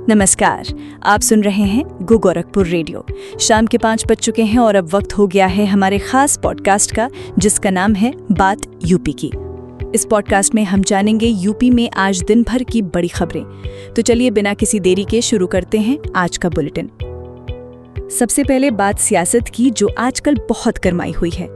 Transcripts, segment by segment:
नमस्कार, आप सुन रहे हैं गो गोरखपुर रेडियो। शाम के 5 बज चुके हैं और अब वक्त हो गया है हमारे खास पॉडकास्ट का, जिसका नाम है बात यूपी की। इस पॉडकास्ट में हम जानेंगे यूपी में आज दिन भर की बड़ी खबरें। तो चलिए बिना किसी देरी के शुरू करते हैं आज का बुलेटिन। सबसे पहले बात सियासत की, जो आजकल बहुत गरमाई हुई है।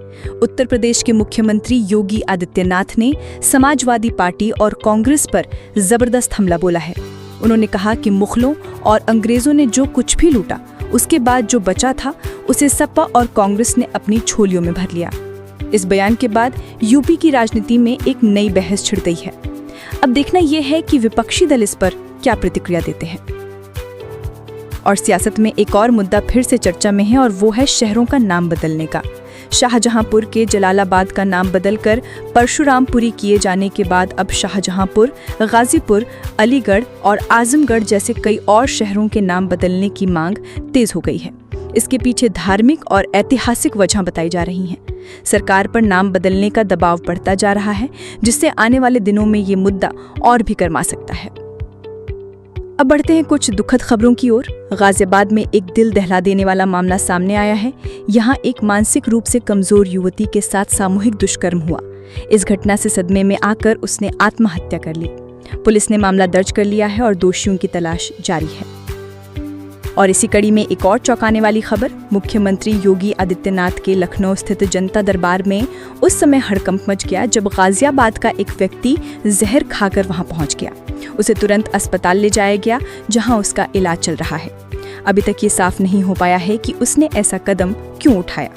उत्तर प्रदेश के मुख्यमंत्री योगी आदित्यनाथ ने समाजवादी पार्टी और कांग्रेस पर जबरदस्त हमला बोला है। उन्होंने कहा कि मुगलों और अंग्रेजों ने जो कुछ भी लूटा, उसके बाद जो बचा था उसे सपा और कांग्रेस ने अपनी झोलियों में भर लिया। इस बयान के बाद यूपी की राजनीति में एक नई बहस छिड़ गई है। अब देखना यह है कि विपक्षी दल इस पर क्या प्रतिक्रिया देते हैं। और सियासत में एक और मुद्दा फिर से चर्चा में है और वो है शहरों का नाम बदलने का। शाहजहांपुर के जलालाबाद का नाम बदलकर परशुरामपुरी किए जाने के बाद अब शाहजहांपुर, गाजीपुर, अलीगढ़ और आजमगढ़ जैसे कई और शहरों के नाम बदलने की मांग तेज हो गई है। इसके पीछे धार्मिक और ऐतिहासिक वजह बताई जा रही हैं। सरकार पर नाम बदलने का दबाव बढ़ता जा रहा है, जिससे आने वाले दिनों में ये मुद्दा और भी गर्मा सकता है। अब बढ़ते हैं कुछ दुखद खबरों की ओर। गाजियाबाद में एक दिल दहला देने वाला मामला सामने आया है। यहाँ एक मानसिक रूप से कमजोर युवती के साथ सामूहिक दुष्कर्म हुआ। इस घटना से सदमे में आकर उसने आत्महत्या कर ली। पुलिस ने मामला दर्ज कर लिया है और दोषियों की तलाश जारी है। और इसी कड़ी में एक और चौंकाने वाली खबर, मुख्यमंत्री योगी आदित्यनाथ के लखनऊ स्थित जनता दरबार में उस समय हड़कंप मच गया जब गाजियाबाद का एक व्यक्ति जहर खाकर वहां पहुंच गया। उसे तुरंत अस्पताल ले जाया गया, जहां उसका इलाज चल रहा है। अभी तक ये साफ नहीं हो पाया है कि उसने ऐसा कदम क्यों उठाया।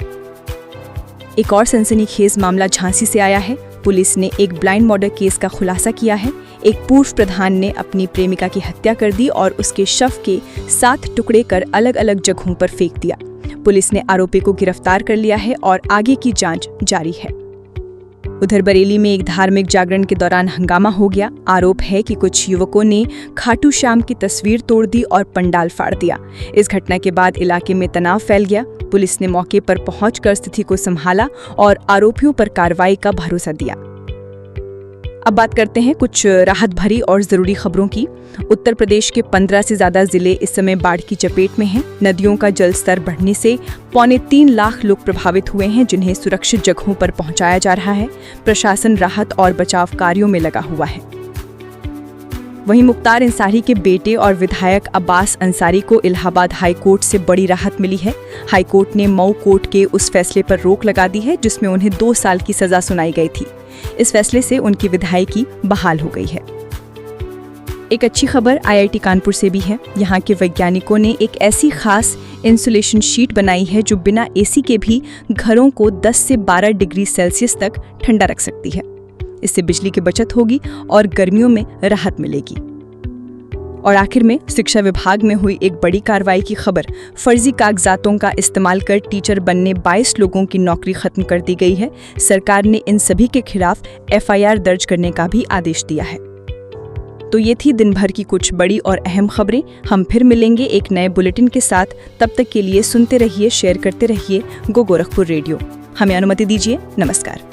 एक और सनसनीखेज मामला झांसी से आया है। पुलिस ने एक ब्लाइंड मर्डर केस का खुलासा किया है। एक पूर्व प्रधान ने अपनी प्रेमिका की हत्या कर दी और उसके शव के 7 टुकड़े कर अलग अलग जगहों पर फेंक दिया। पुलिस ने आरोपी को गिरफ्तार कर लिया है और आगे की जांच जारी है। उधर बरेली में एक धार्मिक जागरण के दौरान हंगामा हो गया। आरोप है कि कुछ युवकों ने खाटू श्याम की तस्वीर तोड़ दी और पंडाल फाड़ दिया। इस घटना के बाद इलाके में तनाव फैल गया। पुलिस ने मौके पर पहुंचकर स्थिति को संभाला और आरोपियों पर कार्रवाई का भरोसा दिया। अब बात करते हैं कुछ राहत भरी और जरूरी खबरों की। उत्तर प्रदेश के 15 से ज्यादा जिले इस समय बाढ़ की चपेट में हैं। नदियों का जलस्तर बढ़ने से 3.25 लाख लोग प्रभावित हुए हैं, जिन्हें सुरक्षित जगहों पर पहुंचाया जा रहा है। प्रशासन राहत और बचाव कार्यों में लगा हुआ है। वहीं मुख्तार अंसारी के बेटे और विधायक अब्बास अंसारी को इलाहाबाद हाई कोर्ट से बड़ी राहत मिली है। हाई कोर्ट ने मऊ कोर्ट के उस फैसले पर रोक लगा दी है जिसमें उन्हें 2 साल की सजा सुनाई गई थी। इस फैसले से उनकी विधायकी बहाल हो गई है। एक अच्छी खबर IIT कानपुर से भी है। यहाँ के वैज्ञानिकों ने एक ऐसी खास इंसुलेशन शीट बनाई है जो बिना AC के भी घरों को 10 से 12 डिग्री सेल्सियस तक ठंडा रख सकती है। इससे बिजली की बचत होगी और गर्मियों में राहत मिलेगी। और आखिर में शिक्षा विभाग में हुई एक बड़ी कार्रवाई की खबर। फर्जी कागजातों का इस्तेमाल कर टीचर बनने 22 लोगों की नौकरी खत्म कर दी गई है। सरकार ने इन सभी के खिलाफ FIR दर्ज करने का भी आदेश दिया है। तो ये थी दिन भर की कुछ बड़ी और अहम खबरें। हम फिर मिलेंगे एक नए बुलेटिन के साथ। तब तक के लिए सुनते रहिए, शेयर करते रहिए गो गोरखपुर रेडियो। हमें अनुमति दीजिए। नमस्कार।